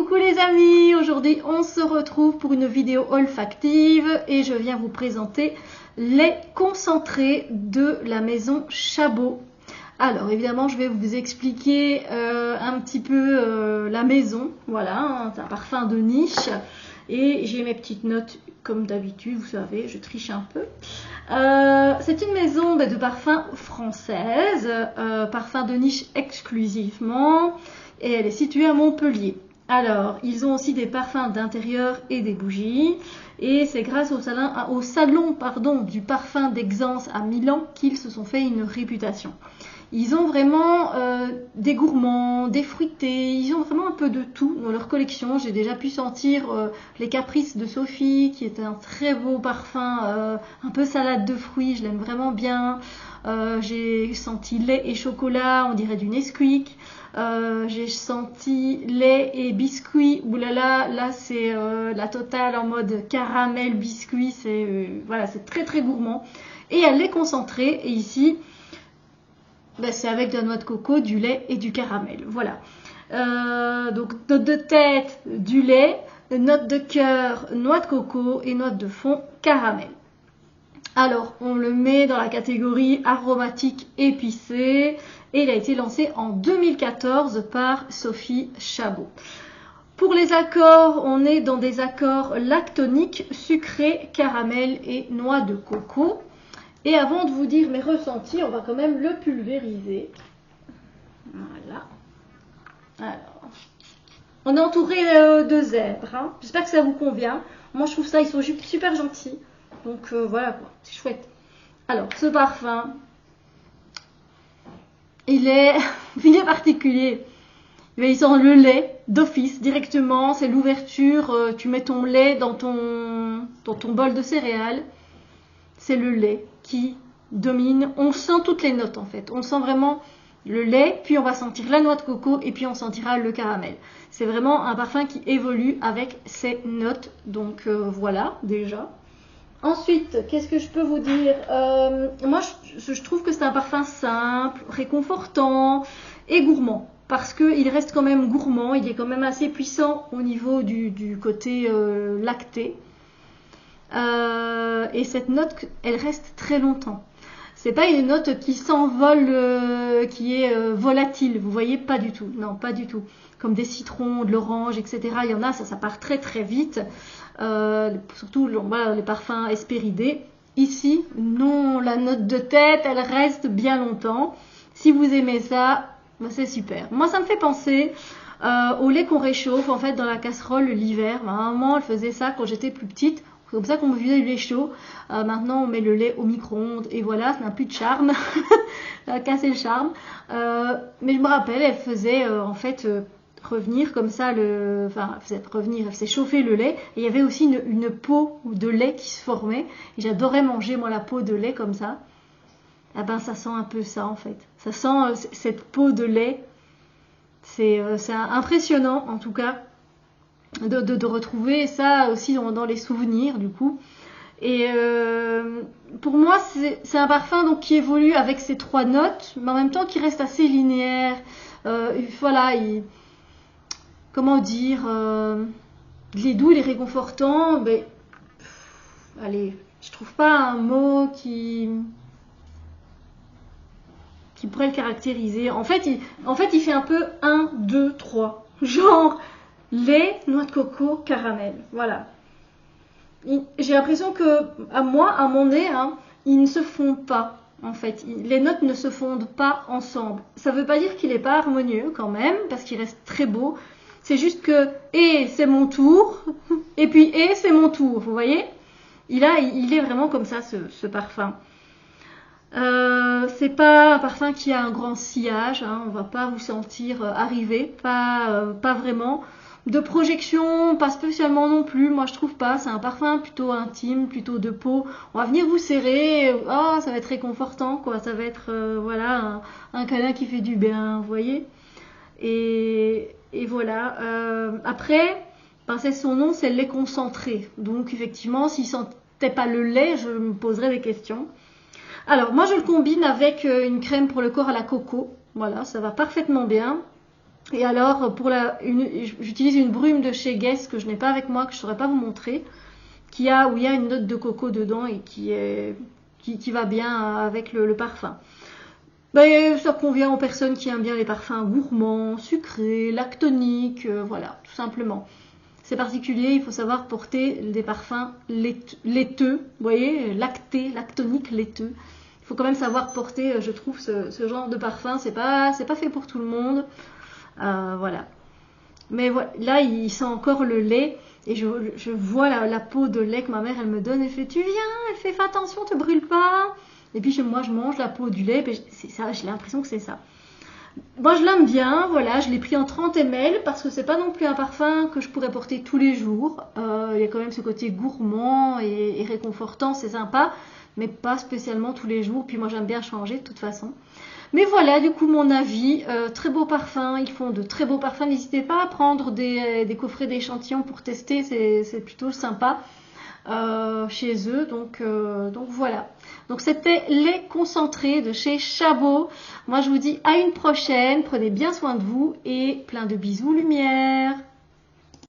Coucou les amis, aujourd'hui on se retrouve pour une vidéo olfactive et je viens vous présenter les concentrés de la maison Chabot. Alors évidemment je vais vous expliquer un petit peu la maison, voilà, hein, c'est un parfum de niche et j'ai mes petites notes comme d'habitude, vous savez, je triche un peu. C'est une maison de parfums française, parfum de niche exclusivement et elle est située à Montpellier. Alors, ils ont aussi des parfums d'intérieur et des bougies. Et c'est grâce au salon du parfum d'Aixence à Milan qu'ils se sont fait une réputation. Ils ont vraiment des gourmands, des fruités, ils ont vraiment un peu de tout dans leur collection. J'ai déjà pu sentir les Caprices de Sophie, qui est un très beau parfum, un peu salade de fruits, je l'aime vraiment bien. J'ai senti lait et chocolat, on dirait du Nesquik. J'ai senti lait et biscuit, oulala, là c'est la totale en mode caramel biscuit, voilà, c'est très très gourmand et elle est concentrée et ici c'est avec de la noix de coco, du lait et du caramel, voilà. Donc note de tête, du lait, note de cœur, noix de coco et note de fond, caramel. Alors, on le met dans la catégorie aromatique épicé et il a été lancé en 2014 par Sophie Chabot. Pour les accords, on est dans des accords lactoniques, sucré, caramel et noix de coco. Et avant de vous dire mes ressentis, on va quand même le pulvériser. Voilà. Alors, on est entouré de zèbres. Hein. J'espère que ça vous convient. Moi, je trouve ça, ils sont super gentils. Donc voilà quoi, c'est chouette. Alors ce parfum, il est particulier. Il sent le lait d'office directement, c'est l'ouverture, tu mets ton lait dans ton bol de céréales. C'est le lait qui domine, on sent toutes les notes en fait. On sent vraiment le lait, puis on va sentir la noix de coco et puis on sentira le caramel. C'est vraiment un parfum qui évolue avec ses notes, donc voilà déjà. Ensuite, qu'est-ce que je peux vous dire? Moi, je trouve que c'est un parfum simple, réconfortant et gourmand. Parce qu'il reste quand même gourmand, il est quand même assez puissant au niveau du côté lacté. Et cette note, elle reste très longtemps. C'est pas une note qui s'envole, qui est volatile, vous voyez, pas du tout. Non, pas du tout. Comme des citrons, de l'orange, etc. Il y en a, ça part très très vite. Surtout voilà, les parfums Hespéridés. Ici, non, la note de tête, elle reste bien longtemps. Si vous aimez ça, c'est super. Moi, ça me fait penser au lait qu'on réchauffe en fait dans la casserole l'hiver. Ma maman, elle faisait ça quand j'étais plus petite. C'est comme ça qu'on me faisait du lait chaud. Maintenant, on met le lait au micro-ondes et voilà, ça n'a plus de charme. Ça a cassé le charme. Mais je me rappelle, elle faisait en fait revenir comme ça, elle faisait chauffer le lait. Et il y avait aussi une peau de lait qui se formait. Et j'adorais manger, moi, la peau de lait comme ça. Eh ben, ça sent un peu ça, en fait. Ça sent cette peau de lait. C'est impressionnant, en tout cas, de retrouver ça aussi dans les souvenirs, du coup. Et pour moi, c'est un parfum donc, qui évolue avec ces trois notes, mais en même temps qui reste assez linéaire. Voilà, comment dire, il est doux, il est réconfortant, mais allez, je trouve pas un mot qui pourrait le caractériser. En fait, il fait un peu 1, 2, 3. Genre lait, noix de coco, caramel. Voilà. J'ai l'impression que, à mon nez, hein, ils ne se fondent pas. En fait, les notes ne se fondent pas ensemble. Ça ne veut pas dire qu'il n'est pas harmonieux quand même, parce qu'il reste très beau. C'est juste que et c'est mon tour, et puis et c'est mon tour, vous voyez? Il est vraiment comme ça ce parfum. C'est pas un parfum qui a un grand sillage, hein, on va pas vous sentir arriver, pas vraiment. De projection, pas spécialement non plus, moi je trouve pas. C'est un parfum plutôt intime, plutôt de peau. On va venir vous serrer, ça va être réconfortant, quoi. Ça va être voilà un câlin qui fait du bien, vous voyez. Et voilà. Après, c'est son nom, c'est le lait concentré. Donc effectivement, s'il sentait pas le lait, je me poserais des questions. Alors moi je le combine avec une crème pour le corps à la coco. Voilà, ça va parfaitement bien. Et alors, j'utilise une brume de chez Guess que je n'ai pas avec moi, que je ne saurais pas vous montrer, où il y a une note de coco dedans et qui va bien avec le parfum. Ben, ça convient aux personnes qui aiment bien les parfums gourmands, sucrés, lactoniques, voilà, tout simplement. C'est particulier, il faut savoir porter des parfums laiteux, vous voyez, lactoniques, laiteux. Il faut quand même savoir porter, je trouve, ce genre de parfum. C'est pas fait pour tout le monde. Voilà. Mais voilà, là, il sent encore le lait. Et je vois la peau de lait que ma mère, elle me donne. Elle fait, tu viens, elle fait, fais attention, te brûle pas. Et puis moi, je mange la peau du lait. C'est ça, j'ai l'impression que c'est ça. Moi, je l'aime bien. Voilà, je l'ai pris en 30 ml parce que c'est pas non plus un parfum que je pourrais porter tous les jours. Il y a quand même ce côté gourmand et réconfortant, c'est sympa. Mais pas spécialement tous les jours. Puis moi, j'aime bien changer de toute façon. Mais voilà, du coup, mon avis, très beaux parfums, ils font de très beaux parfums. N'hésitez pas à prendre des coffrets d'échantillons pour tester, c'est plutôt sympa chez eux. Donc voilà. Donc c'était les concentrés de chez Chabot. Moi, je vous dis à une prochaine, prenez bien soin de vous et plein de bisous lumière.